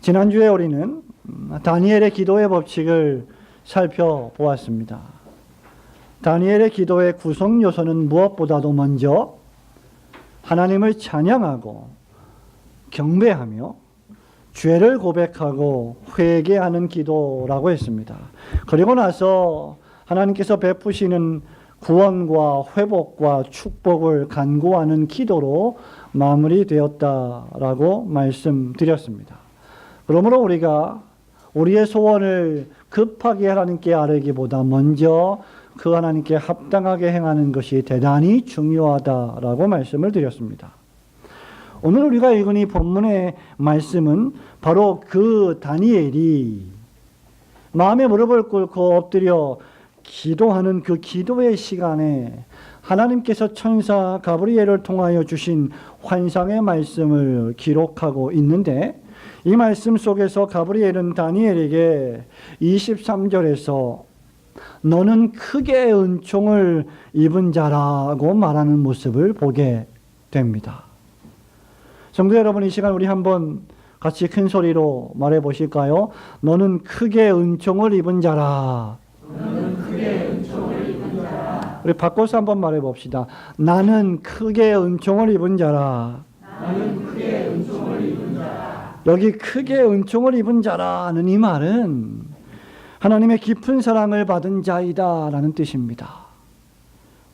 지난주에 우리는 다니엘의 기도의 법칙을 살펴보았습니다. 다니엘의 기도의 구성 요소는 무엇보다도 먼저 하나님을 찬양하고 경배하며 죄를 고백하고 회개하는 기도라고 했습니다. 그리고 나서 하나님께서 베푸시는 구원과 회복과 축복을 간구하는 기도로 마무리되었다라고 말씀드렸습니다. 그러므로 우리가 우리의 소원을 급하게 하나님께 아뢰기보다 먼저 그 하나님께 합당하게 행하는 것이 대단히 중요하다라고 말씀을 드렸습니다. 오늘 우리가 읽은 이 본문의 말씀은 바로 그 다니엘이 마음에 무릎을 꿇고 엎드려 기도하는 그 기도의 시간에 하나님께서 천사 가브리엘을 통하여 주신 환상의 말씀을 기록하고 있는데, 이 말씀 속에서 가브리엘은 다니엘에게 23절에서 너는 크게 은총을 입은 자라고 말하는 모습을 보게 됩니다. 성도 여러분, 이 시간 우리 한번 같이 큰 소리로 말해 보실까요? 너는 크게 은총을 입은 자라. 너는 크게 은총을 입은 자라. 우리 바꿔서 한번 말해 봅시다. 나는 크게 은총을 입은 자라. 나는 크게 은총을 입은 자라. 여기 크게 은총을 입은 자라는 이 말은 하나님의 깊은 사랑을 받은 자이다 라는 뜻입니다.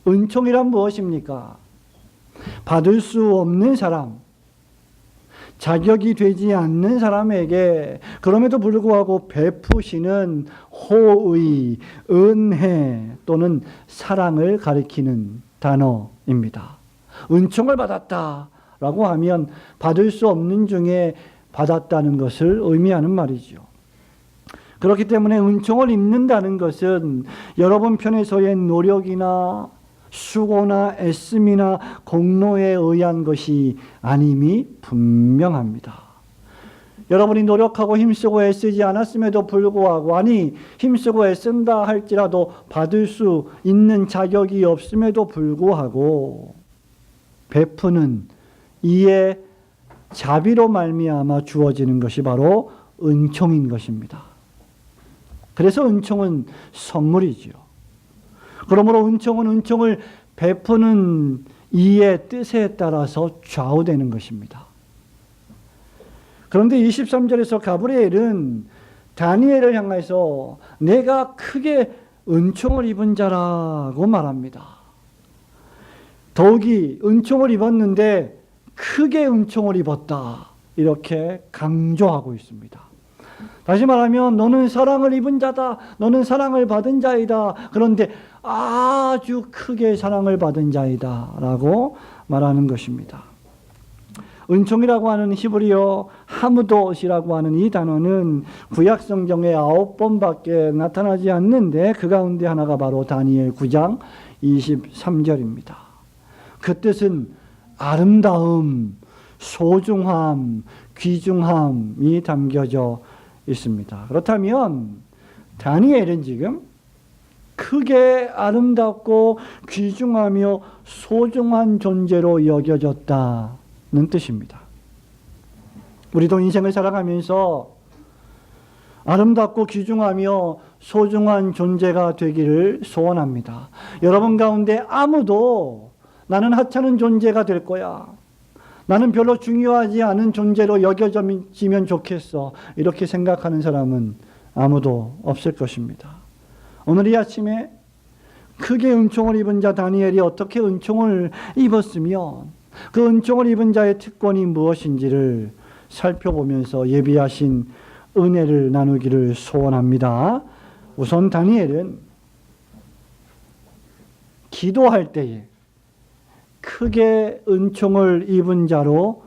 은총이란 무엇입니까? 받을 수 없는 사람, 자격이 되지 않는 사람에게 그럼에도 불구하고 베푸시는 호의, 은혜 또는 사랑을 가리키는 단어입니다. 은총을 받았다라고 하면 받을 수 없는 중에 받았다는 것을 의미하는 말이죠. 그렇기 때문에 은총을 입는다는 것은 여러분 편에서의 노력이나 수고나 애씀이나 공로에 의한 것이 아님이 분명합니다. 여러분이 노력하고 힘쓰고 애쓰지 않았음에도 불구하고, 아니 힘쓰고 애쓴다 할지라도 받을 수 있는 자격이 없음에도 불구하고 베푸는 이의 자비로 말미암아 주어지는 것이 바로 은총인 것입니다. 그래서 은총은 선물이지요. 그러므로 은총은 은총을 베푸는 이의 뜻에 따라서 좌우되는 것입니다. 그런데 23절에서 가브리엘은 다니엘을 향해서 내가 크게 은총을 입은 자라고 말합니다. 더욱이 은총을 입었는데 크게 은총을 입었다, 이렇게 강조하고 있습니다. 다시 말하면 너는 사랑을 입은 자다, 너는 사랑을 받은 자이다, 그런데 아주 크게 사랑을 받은 자이다 라고 말하는 것입니다. 은총이라고 하는 히브리어 하무돗이라고 하는 이 단어는 구약 성경에 9번밖에 나타나지 않는데 그 가운데 하나가 바로 다니엘 9장 23절입니다. 그 뜻은 아름다움, 소중함, 귀중함이 담겨져 있습니다. 그렇다면 다니엘은 지금 크게 아름답고 귀중하며 소중한 존재로 여겨졌다는 뜻입니다. 우리도 인생을 살아가면서 아름답고 귀중하며 소중한 존재가 되기를 소원합니다. 여러분 가운데 아무도 나는 하찮은 존재가 될 거야, 나는 별로 중요하지 않은 존재로 여겨지면 좋겠어, 이렇게 생각하는 사람은 아무도 없을 것입니다. 오늘 이 아침에 크게 은총을 입은 자 다니엘이 어떻게 은총을 입었으며 그 은총을 입은 자의 특권이 무엇인지를 살펴보면서 예비하신 은혜를 나누기를 소원합니다. 우선 다니엘은 기도할 때에 크게 은총을 입은 자로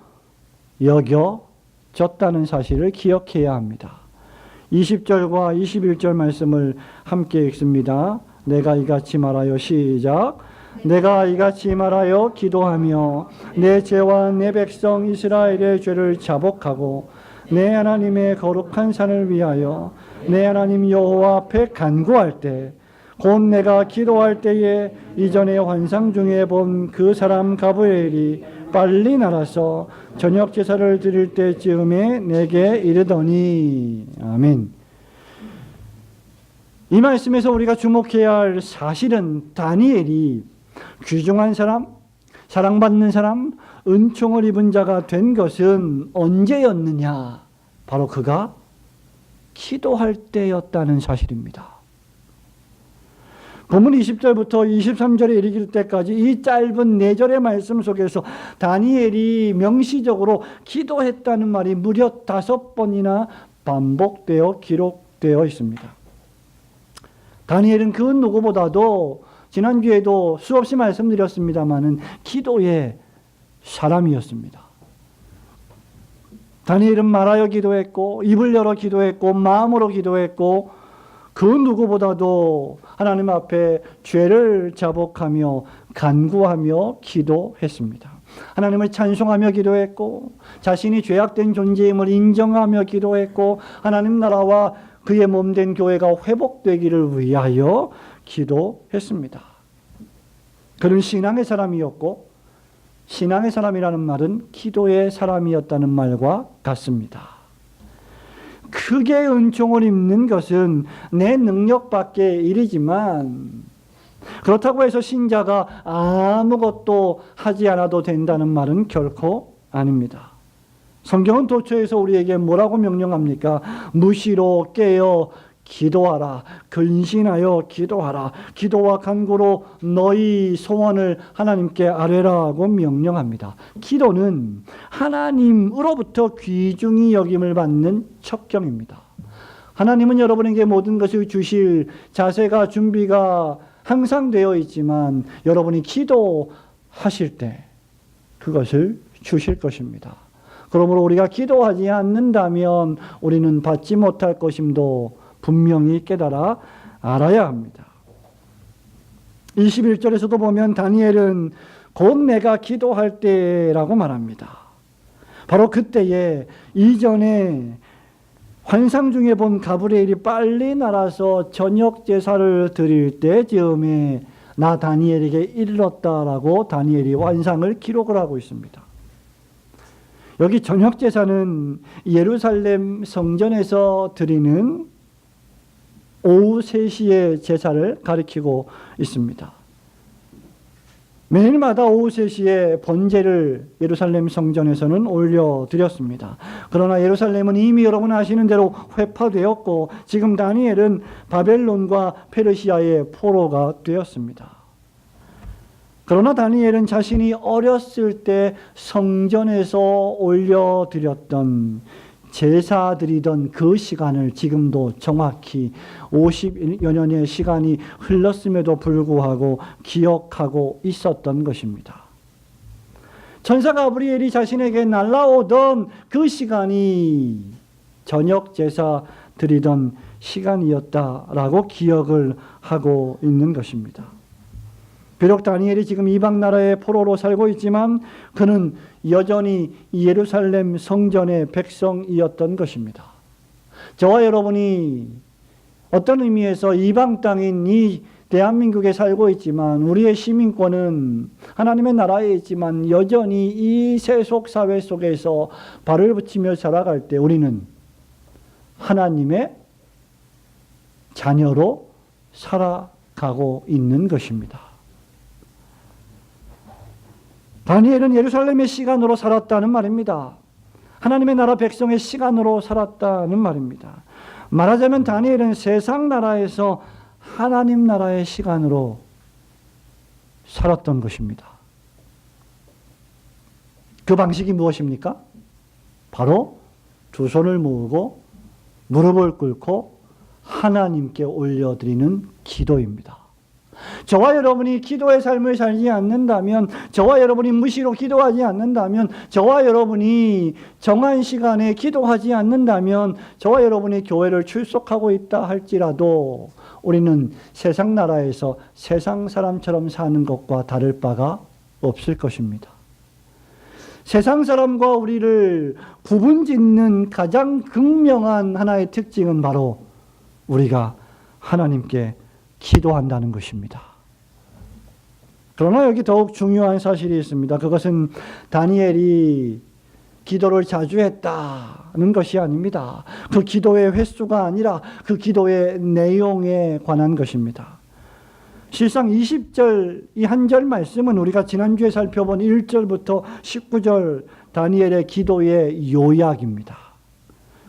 여겨졌다는 사실을 기억해야 합니다. 20절과 21절 말씀을 함께 읽습니다. 내가 이같이 말하여, 시작. 내가 이같이 말하여 기도하며 내 죄와 내 백성 이스라엘의 죄를 자복하고 내 하나님의 거룩한 산을 위하여 내 하나님 여호와 앞에 간구할 때, 곧 내가 기도할 때에 이전에 환상 중에 본 그 사람 가브리엘이 빨리 날아서 저녁 제사를 드릴 때쯤에 내게 이르더니. 아멘. 이 말씀에서 우리가 주목해야 할 사실은 다니엘이 귀중한 사람, 사랑받는 사람, 은총을 입은 자가 된 것은 언제였느냐? 바로 그가 기도할 때였다는 사실입니다. 본문 20절부터 23절에 이르길 때까지 이 짧은 4절의 말씀 속에서 다니엘이 명시적으로 기도했다는 말이 무려 5번이나 반복되어 기록되어 있습니다. 다니엘은 그 누구보다도 지난주에도 수없이 말씀드렸습니다마는 기도의 사람이었습니다. 다니엘은 말하여 기도했고 입을 열어 기도했고 마음으로 기도했고 그 누구보다도 하나님 앞에 죄를 자복하며 간구하며 기도했습니다. 하나님을 찬송하며 기도했고 자신이 죄악된 존재임을 인정하며 기도했고 하나님 나라와 그의 몸된 교회가 회복되기를 위하여 기도했습니다. 그는 신앙의 사람이었고 신앙의 사람이라는 말은 기도의 사람이었다는 말과 같습니다. 크게 은총을 입는 것은 내 능력 밖의 일이지만 그렇다고 해서 신자가 아무것도 하지 않아도 된다는 말은 결코 아닙니다. 성경은 도처에서 우리에게 뭐라고 명령합니까? 무시로 깨어 기도하라. 근신하여 기도하라. 기도와 간구로 너희 소원을 하나님께 아뢰라고 명령합니다. 기도는 하나님으로부터 귀중히 여김을 받는 첩경입니다. 하나님은 여러분에게 모든 것을 주실 자세가 준비가 항상 되어 있지만 여러분이 기도하실 때 그것을 주실 것입니다. 그러므로 우리가 기도하지 않는다면 우리는 받지 못할 것임도 분명히 깨달아 알아야 합니다. 21절에서도 보면 다니엘은 곧 내가 기도할 때라고 말합니다. 바로 그때에 이전에 환상 중에 본 가브리엘이 빨리 날아서 저녁 제사를 드릴 때쯤에 나 다니엘에게 이르렀다라고 다니엘이 환상을 기록을 하고 있습니다. 여기 저녁 제사는 예루살렘 성전에서 드리는 오후 3시의 제사를 가리키고 있습니다. 매일마다 오후 3시에 번제를 예루살렘 성전에서는 올려드렸습니다. 그러나 예루살렘은 이미 여러분 아시는 대로 회파되었고 지금 다니엘은 바벨론과 페르시아의 포로가 되었습니다. 그러나 다니엘은 자신이 어렸을 때 성전에서 올려드렸던 제사 드리던 그 시간을 지금도 정확히 50여 년의 시간이 흘렀음에도 불구하고 기억하고 있었던 것입니다. 천사 가브리엘이 자신에게 날아오던 그 시간이 저녁 제사 드리던 시간이었다라고 기억을 하고 있는 것입니다. 비록 다니엘이 지금 이방 나라의 포로로 살고 있지만 그는 여전히 예루살렘 성전의 백성이었던 것입니다. 저와 여러분이 어떤 의미에서 이방 땅인 이 대한민국에 살고 있지만 우리의 시민권은 하나님의 나라에 있지만 여전히 이 세속 사회 속에서 발을 붙이며 살아갈 때 우리는 하나님의 자녀로 살아가고 있는 것입니다. 다니엘은 예루살렘의 시간으로 살았다는 말입니다. 하나님의 나라 백성의 시간으로 살았다는 말입니다. 말하자면 다니엘은 세상 나라에서 하나님 나라의 시간으로 살았던 것입니다. 그 방식이 무엇입니까? 바로 두 손을 모으고 무릎을 꿇고 하나님께 올려드리는 기도입니다. 저와 여러분이 기도의 삶을 살지 않는다면, 저와 여러분이 무시로 기도하지 않는다면, 저와 여러분이 정한 시간에 기도하지 않는다면, 저와 여러분이 교회를 출석하고 있다 할지라도 우리는 세상 나라에서 세상 사람처럼 사는 것과 다를 바가 없을 것입니다. 세상 사람과 우리를 구분짓는 가장 극명한 하나의 특징은 바로 우리가 하나님께 기도한다는 것입니다. 그러나 여기 더욱 중요한 사실이 있습니다. 그것은 다니엘이 기도를 자주 했다는 것이 아닙니다. 그 기도의 횟수가 아니라 그 기도의 내용에 관한 것입니다. 실상 20절 이 한 절 말씀은 우리가 지난주에 살펴본 1절부터 19절 다니엘의 기도의 요약입니다.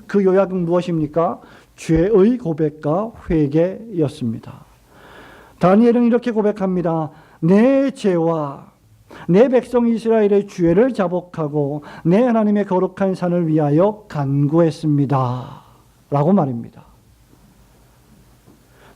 그 요약은 무엇입니까? 죄의 고백과 회개였습니다. 다니엘은 이렇게 고백합니다. 내 죄와 내 백성 이스라엘의 죄를 자복하고 내 하나님의 거룩한 산을 위하여 간구했습니다. 라고 말입니다.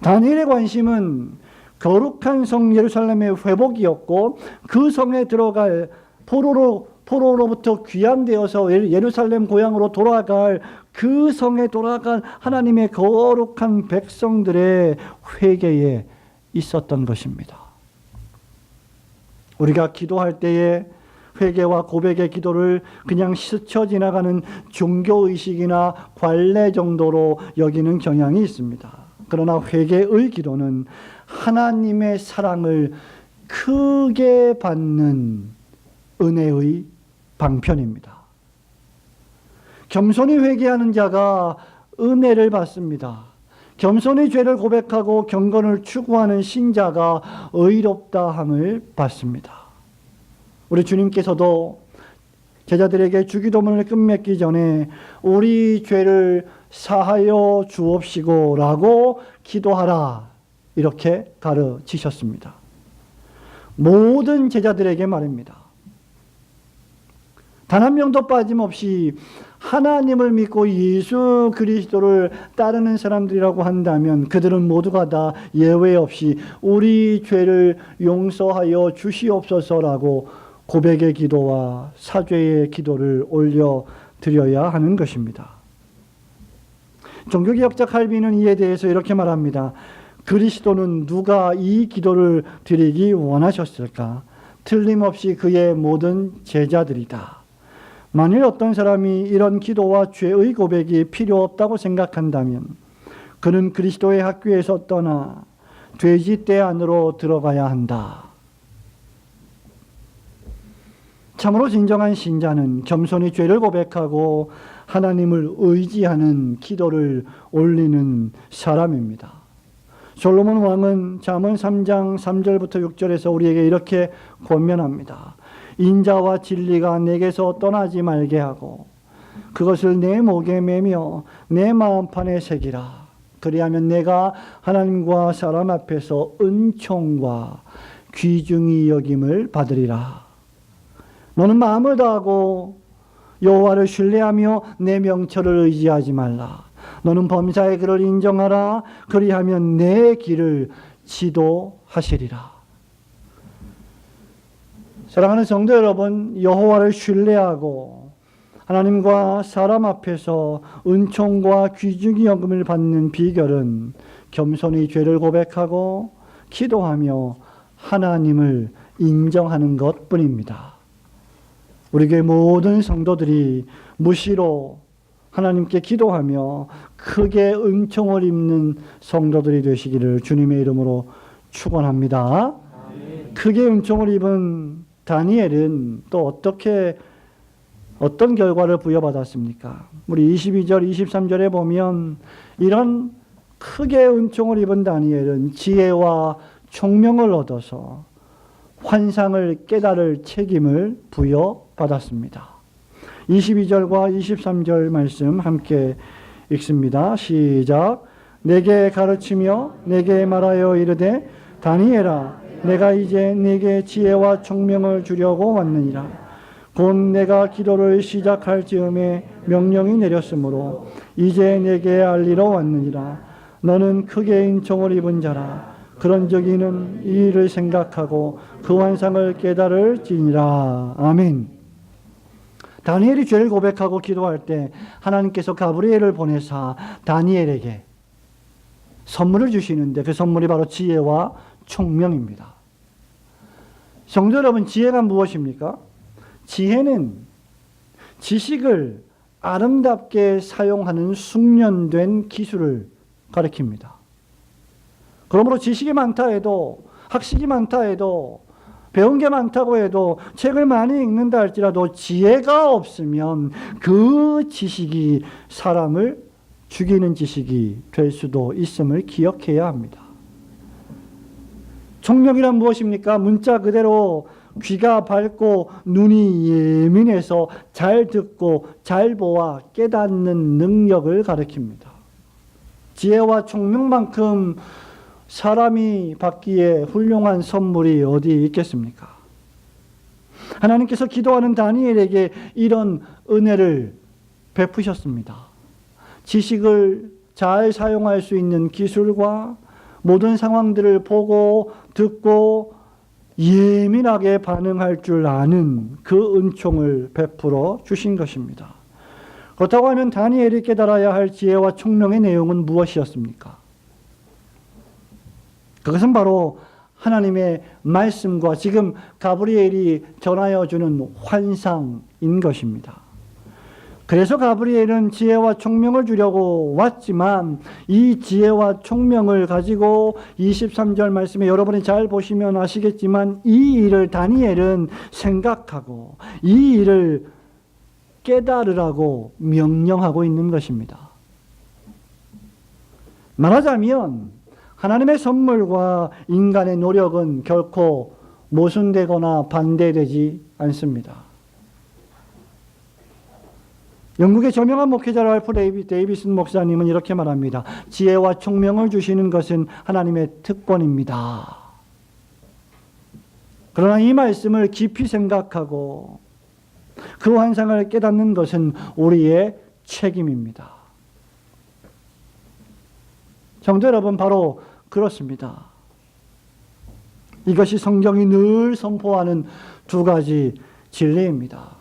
다니엘의 관심은 거룩한 성 예루살렘의 회복이었고 그 성에 들어갈 포로로부터 귀환되어서 예루살렘 고향으로 돌아갈 그 성에 돌아간 하나님의 거룩한 백성들의 회개에 있었던 것입니다. 우리가 기도할 때에 회개와 고백의 기도를 그냥 스쳐 지나가는 종교의식이나 관례 정도로 여기는 경향이 있습니다. 그러나 회개의 기도는 하나님의 사랑을 크게 받는 은혜의 방편입니다. 겸손히 회개하는 자가 은혜를 받습니다. 겸손히 죄를 고백하고 경건을 추구하는 신자가 의롭다함을 받습니다. 우리 주님께서도 제자들에게 주기도문을 끝맺기 전에 우리 죄를 사하여 주옵시고 라고 기도하라 이렇게 가르치셨습니다. 모든 제자들에게 말입니다. 단 한 명도 빠짐없이 하나님을 믿고 예수 그리스도를 따르는 사람들이라고 한다면 그들은 모두가 다 예외 없이 우리 죄를 용서하여 주시옵소서라고 고백의 기도와 사죄의 기도를 올려 드려야 하는 것입니다. 종교개혁자 칼빈은 이에 대해서 이렇게 말합니다. 그리스도는 누가 이 기도를 드리기 원하셨을까? 틀림없이 그의 모든 제자들이다. 만일 어떤 사람이 이런 기도와 죄의 고백이 필요 없다고 생각한다면 그는 그리스도의 학교에서 떠나 돼지떼 안으로 들어가야 한다. 참으로 진정한 신자는 겸손히 죄를 고백하고 하나님을 의지하는 기도를 올리는 사람입니다. 솔로몬 왕은 잠언 3장 3절부터 6절에서 우리에게 이렇게 권면합니다. 인자와 진리가 내게서 떠나지 말게 하고 그것을 내 목에 매며 내 마음판에 새기라. 그리하면 내가 하나님과 사람 앞에서 은총과 귀중히 여김을 받으리라. 너는 마음을 다하고 여호와를 신뢰하며 내 명철을 의지하지 말라. 너는 범사의 그를 인정하라. 그리하면 내 길을 지도하시리라. 사랑하는 성도 여러분, 여호와를 신뢰하고 하나님과 사람 앞에서 은총과 귀중히 여김을 받는 비결은 겸손히 죄를 고백하고 기도하며 하나님을 인정하는 것뿐입니다. 우리 교회 모든 성도들이 무시로 하나님께 기도하며 크게 은총을 입는 성도들이 되시기를 주님의 이름으로 축원합니다. 크게 은총을 입은 다니엘은 또 어떤 결과를 부여받았습니까? 우리 22절, 23절에 보면 이런 크게 은총을 입은 다니엘은 지혜와 총명을 얻어서 환상을 깨달을 책임을 부여받았습니다. 22절과 23절 말씀 함께 읽습니다. 시작. 내게 가르치며 내게 말하여 이르되 다니엘아 내가 이제 네게 지혜와 총명을 주려고 왔느니라. 곧 내가 기도를 시작할 즈음에 명령이 내렸으므로 이제 내게 알리러 왔느니라. 너는 크게 은총을 입은 자라. 그런즉 이는 이 일을 생각하고 그 환상을 깨달을지니라. 아멘. 다니엘이 죄를 고백하고 기도할 때 하나님께서 가브리엘을 보내사 다니엘에게 선물을 주시는데 그 선물이 바로 지혜와 총명입니다. 성도 여러분, 지혜가 무엇입니까? 지혜는 지식을 아름답게 사용하는 숙련된 기술을 가리킵니다. 그러므로 지식이 많다 해도, 학식이 많다 해도 배운 게 많다고 해도 책을 많이 읽는다 할지라도 지혜가 없으면 그 지식이 사람을 죽이는 지식이 될 수도 있음을 기억해야 합니다. 총명이란 무엇입니까? 문자 그대로 귀가 밝고 눈이 예민해서 잘 듣고 잘 보아 깨닫는 능력을 가리킵니다. 지혜와 총명만큼 사람이 받기에 훌륭한 선물이 어디 있겠습니까? 하나님께서 기도하는 다니엘에게 이런 은혜를 베푸셨습니다. 지식을 잘 사용할 수 있는 기술과 모든 상황들을 보고 듣고 예민하게 반응할 줄 아는 그 은총을 베풀어 주신 것입니다. 그렇다고 하면 다니엘이 깨달아야 할 지혜와 총명의 내용은 무엇이었습니까? 그것은 바로 하나님의 말씀과 지금 가브리엘이 전하여 주는 환상인 것입니다. 그래서 가브리엘은 지혜와 총명을 주려고 왔지만 이 지혜와 총명을 가지고 23절 말씀에 여러분이 잘 보시면 아시겠지만 이 일을 다니엘은 생각하고 이 일을 깨달으라고 명령하고 있는 것입니다. 말하자면 하나님의 선물과 인간의 노력은 결코 모순되거나 반대되지 않습니다. 영국의 저명한 목회자 랄프 데이비슨 목사님은 이렇게 말합니다. 지혜와 총명을 주시는 것은 하나님의 특권입니다. 그러나 이 말씀을 깊이 생각하고 그 환상을 깨닫는 것은 우리의 책임입니다. 성도 여러분, 바로 그렇습니다. 이것이 성경이 늘 선포하는 두 가지 진리입니다.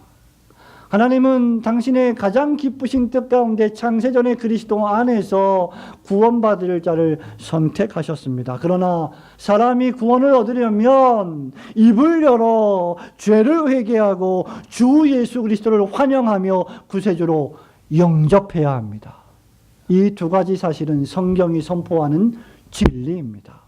하나님은 당신의 가장 기쁘신 뜻 가운데 창세전의 그리스도 안에서 구원받을 자를 선택하셨습니다. 그러나 사람이 구원을 얻으려면 입을 열어 죄를 회개하고 주 예수 그리스도를 환영하며 구세주로 영접해야 합니다. 이 두 가지 사실은 성경이 선포하는 진리입니다.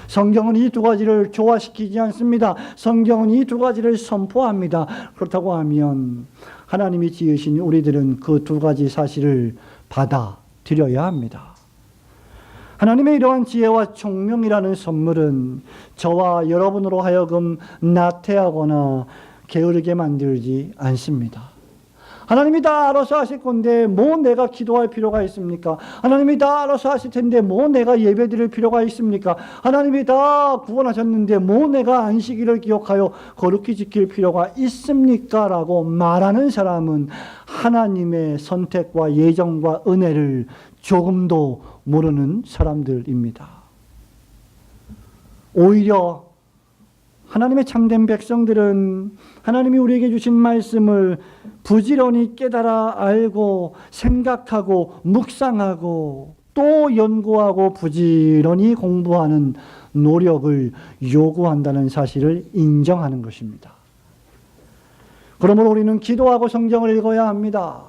성경은 이 두 가지를 조화시키지 않습니다. 성경은 이 두 가지를 선포합니다. 그렇다고 하면 하나님이 지으신 우리들은 그 두 가지 사실을 받아들여야 합니다. 하나님의 이러한 지혜와 총명이라는 선물은 저와 여러분으로 하여금 나태하거나 게으르게 만들지 않습니다. 하나님이 다 알아서 하실 건데 뭐 내가 기도할 필요가 있습니까? 하나님이 다 알아서 하실 텐데 뭐 내가 예배 드릴 필요가 있습니까? 하나님이 다 구원하셨는데 뭐 내가 안식일을 기억하여 거룩히 지킬 필요가 있습니까? 라고 말하는 사람은 하나님의 선택과 예정과 은혜를 조금도 모르는 사람들입니다. 오히려 하나님의 참된 백성들은 하나님이 우리에게 주신 말씀을 부지런히 깨달아 알고 생각하고 묵상하고 또 연구하고 부지런히 공부하는 노력을 요구한다는 사실을 인정하는 것입니다. 그러므로 우리는 기도하고 성경을 읽어야 합니다.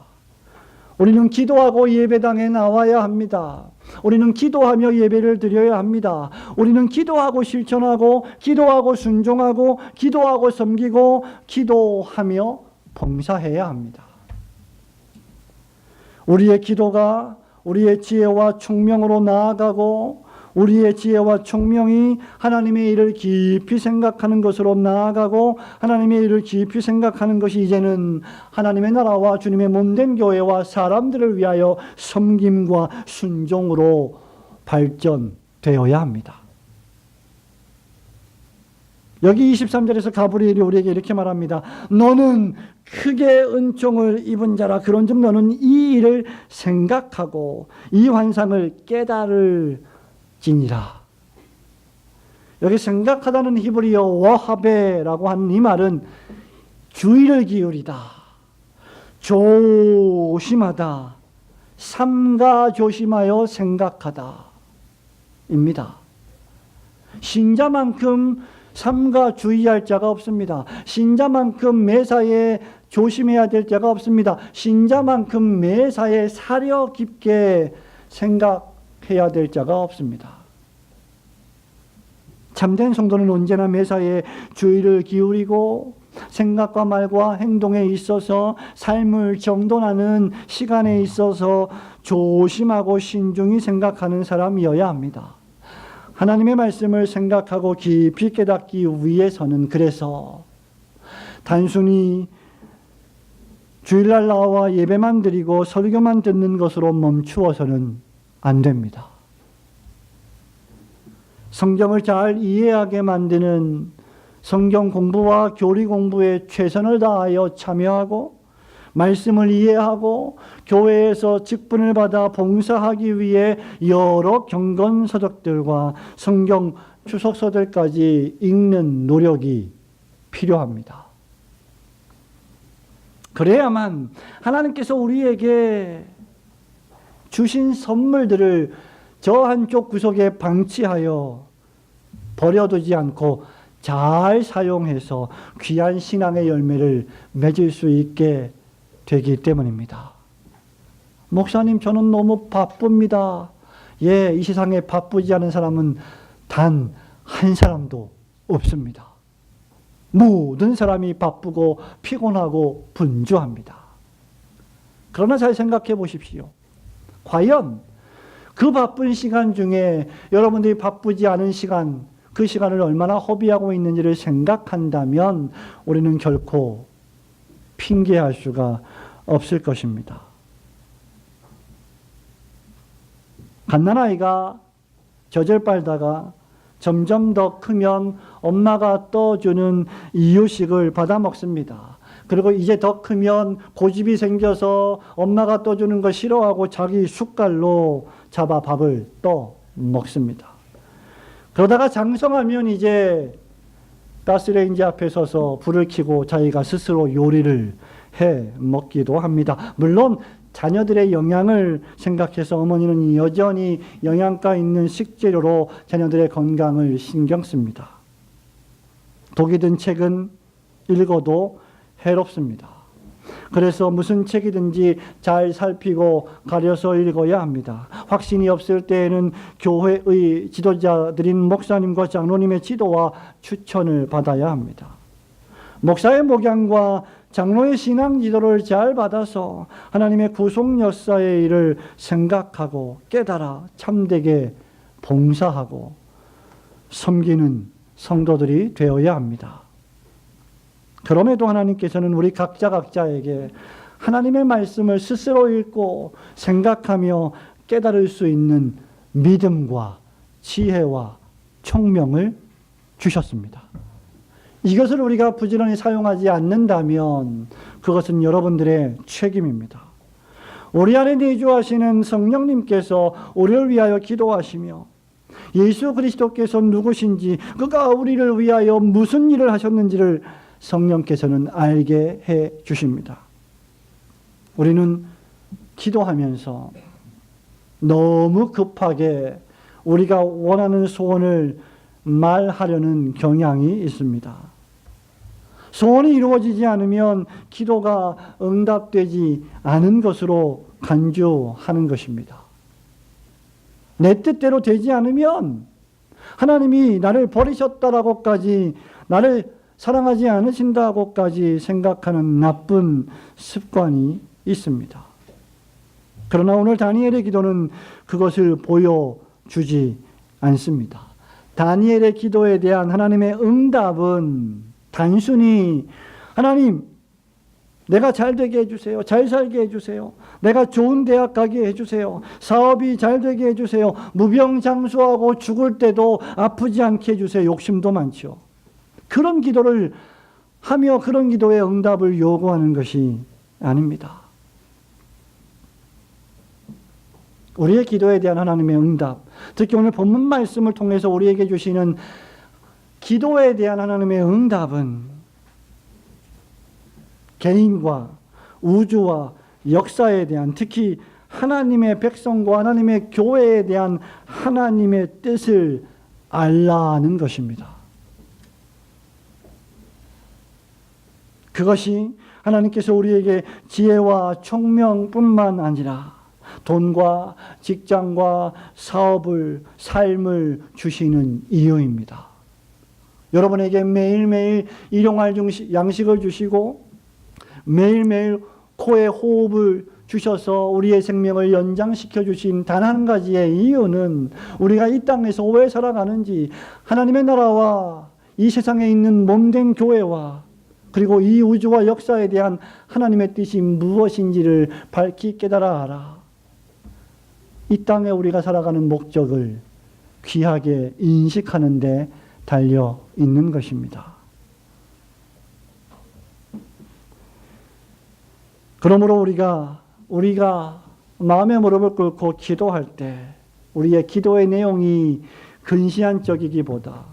우리는 기도하고 예배당에 나와야 합니다. 우리는 기도하며 예배를 드려야 합니다. 우리는 기도하고 실천하고 기도하고 순종하고 기도하고 섬기고 기도하며 봉사해야 합니다. 우리의 기도가 우리의 지혜와 총명으로 나아가고 우리의 지혜와 총명이 하나님의 일을 깊이 생각하는 것으로 나아가고 하나님의 일을 깊이 생각하는 것이 이제는 하나님의 나라와 주님의 몸된 교회와 사람들을 위하여 섬김과 순종으로 발전되어야 합니다. 여기 23절에서 가브리엘이 우리에게 이렇게 말합니다. 너는 크게 은총을 입은 자라. 그런즉 너는 이 일을 생각하고 이 환상을 깨달을 지니라. 여기 생각하다는 히브리어 와하베라고 하는 이 말은 주의를 기울이다, 조심하다, 삼가 조심하여 생각하다 입니다. 신자만큼 삼가 주의할 자가 없습니다. 신자만큼 매사에 조심해야 될 자가 없습니다. 신자만큼 매사에 사려 깊게 생각해야 될 자가 없습니다. 참된 성도는 언제나 매사에 주의를 기울이고 생각과 말과 행동에 있어서 삶을 정돈하는 시간에 있어서 조심하고 신중히 생각하는 사람이어야 합니다. 하나님의 말씀을 생각하고 깊이 깨닫기 위해서는 그래서 단순히 주일날 나와 예배만 드리고 설교만 듣는 것으로 멈추어서는 안 됩니다. 성경을 잘 이해하게 만드는 성경 공부와 교리 공부에 최선을 다하여 참여하고 말씀을 이해하고 교회에서 직분을 받아 봉사하기 위해 여러 경건서적들과 성경 추석서들까지 읽는 노력이 필요합니다. 그래야만 하나님께서 우리에게 주신 선물들을 저 한쪽 구석에 방치하여 버려두지 않고 잘 사용해서 귀한 신앙의 열매를 맺을 수 있게 되기 때문입니다. 목사님, 저는 너무 바쁩니다. 예, 이 세상에 바쁘지 않은 사람은 단 한 사람도 없습니다. 모든 사람이 바쁘고 피곤하고 분주합니다. 그러나 잘 생각해 보십시오. 과연 그 바쁜 시간 중에 여러분들이 바쁘지 않은 시간, 그 시간을 얼마나 허비하고 있는지를 생각한다면 우리는 결코 핑계할 수가 없을 것입니다. 갓난아이가 젖을 빨다가 점점 더 크면 엄마가 떠주는 이유식을 받아 먹습니다. 그리고 이제 더 크면 고집이 생겨서 엄마가 떠주는 거 싫어하고 자기 숟갈로 잡아 밥을 떠 먹습니다. 그러다가 장성하면 이제 가스레인지 앞에 서서 불을 켜고 자기가 스스로 요리를 해 먹기도 합니다. 물론 자녀들의 영양을 생각해서 어머니는 여전히 영양가 있는 식재료로 자녀들의 건강을 신경 씁니다. 독이 든 책은 읽어도 해롭습니다. 그래서 무슨 책이든지 잘 살피고 가려서 읽어야 합니다. 확신이 없을 때에는 교회의 지도자들인 목사님과 장로님의 지도와 추천을 받아야 합니다. 목사의 목양과 장로의 신앙 지도를 잘 받아서 하나님의 구속 역사의 일을 생각하고 깨달아 참되게 봉사하고 섬기는 성도들이 되어야 합니다. 그럼에도 하나님께서는 우리 각자에게 하나님의 말씀을 스스로 읽고 생각하며 깨달을 수 있는 믿음과 지혜와 총명을 주셨습니다. 이것을 우리가 부지런히 사용하지 않는다면 그것은 여러분들의 책임입니다. 우리 안에 내주하시는 성령님께서 우리를 위하여 기도하시며 예수 그리스도께서 누구신지, 그가 우리를 위하여 무슨 일을 하셨는지를 성령께서는 알게 해 주십니다. 우리는 기도하면서 너무 급하게 우리가 원하는 소원을 말하려는 경향이 있습니다. 소원이 이루어지지 않으면 기도가 응답되지 않은 것으로 간주하는 것입니다. 내 뜻대로 되지 않으면 하나님이 나를 버리셨다라고까지, 나를 사랑하지 않으신다고까지 생각하는 나쁜 습관이 있습니다. 그러나 오늘 다니엘의 기도는 그것을 보여주지 않습니다. 다니엘의 기도에 대한 하나님의 응답은 단순히 하나님, 내가 잘 되게 해주세요. 잘 살게 해주세요. 내가 좋은 대학 가게 해주세요. 사업이 잘 되게 해주세요. 무병장수하고 죽을 때도 아프지 않게 해주세요. 욕심도 많죠. 그런 기도를 하며 그런 기도의 응답을 요구하는 것이 아닙니다. 우리의 기도에 대한 하나님의 응답, 특히 오늘 본문 말씀을 통해서 우리에게 주시는 기도에 대한 하나님의 응답은 개인과 우주와 역사에 대한, 특히 하나님의 백성과 하나님의 교회에 대한 하나님의 뜻을 알라는 것입니다. 그것이 하나님께서 우리에게 지혜와 총명뿐만 아니라 돈과 직장과 사업을, 삶을 주시는 이유입니다. 여러분에게 매일매일 일용할 양식을 주시고 매일매일 코에 호흡을 주셔서 우리의 생명을 연장시켜 주신 단 한 가지의 이유는 우리가 이 땅에서 왜 살아가는지, 하나님의 나라와 이 세상에 있는 몸된 교회와 그리고 이 우주와 역사에 대한 하나님의 뜻이 무엇인지를 밝히 깨달아 알아. 이 땅에 우리가 살아가는 목적을 귀하게 인식하는 데 달려 있는 것입니다. 그러므로 우리가 마음의 무릎을 꿇고 기도할 때 우리의 기도의 내용이 근시안적이기보다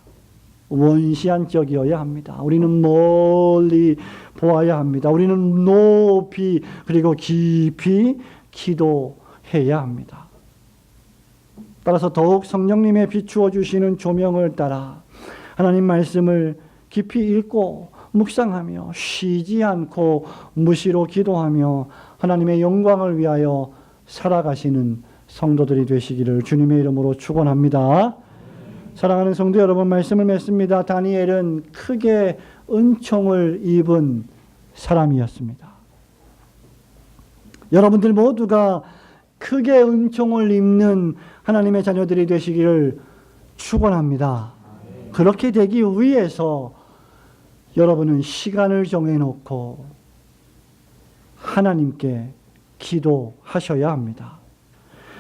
원시안적이어야 합니다. 우리는 멀리 보아야 합니다. 우리는 높이 그리고 깊이 기도해야 합니다. 따라서 더욱 성령님의 비추어 주시는 조명을 따라 하나님 말씀을 깊이 읽고 묵상하며 쉬지 않고 무시로 기도하며 하나님의 영광을 위하여 살아가시는 성도들이 되시기를 주님의 이름으로 축원합니다. 사랑하는 성도 여러분, 말씀을 맺습니다. 다니엘은 크게 은총을 입은 사람이었습니다. 여러분들 모두가 크게 은총을 입는 하나님의 자녀들이 되시기를 축원합니다. 그렇게 되기 위해서 여러분은 시간을 정해놓고 하나님께 기도하셔야 합니다.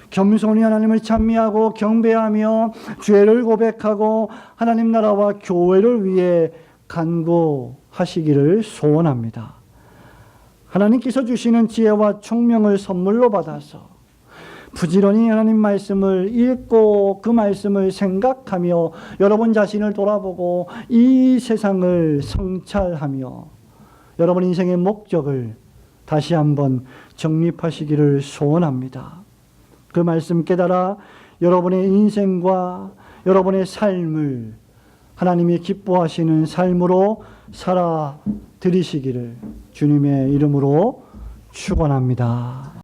겸손히 하나님을 찬미하고 경배하며 죄를 고백하고 하나님 나라와 교회를 위해 간구하시기를 소원합니다. 하나님께서 주시는 지혜와 총명을 선물로 받아서 부지런히 하나님 말씀을 읽고 그 말씀을 생각하며 여러분 자신을 돌아보고 이 세상을 성찰하며 여러분 인생의 목적을 다시 한번 정립하시기를 소원합니다. 그 말씀 깨달아 여러분의 인생과 여러분의 삶을 하나님이 기뻐하시는 삶으로 살아 드리시기를 주님의 이름으로 축원합니다.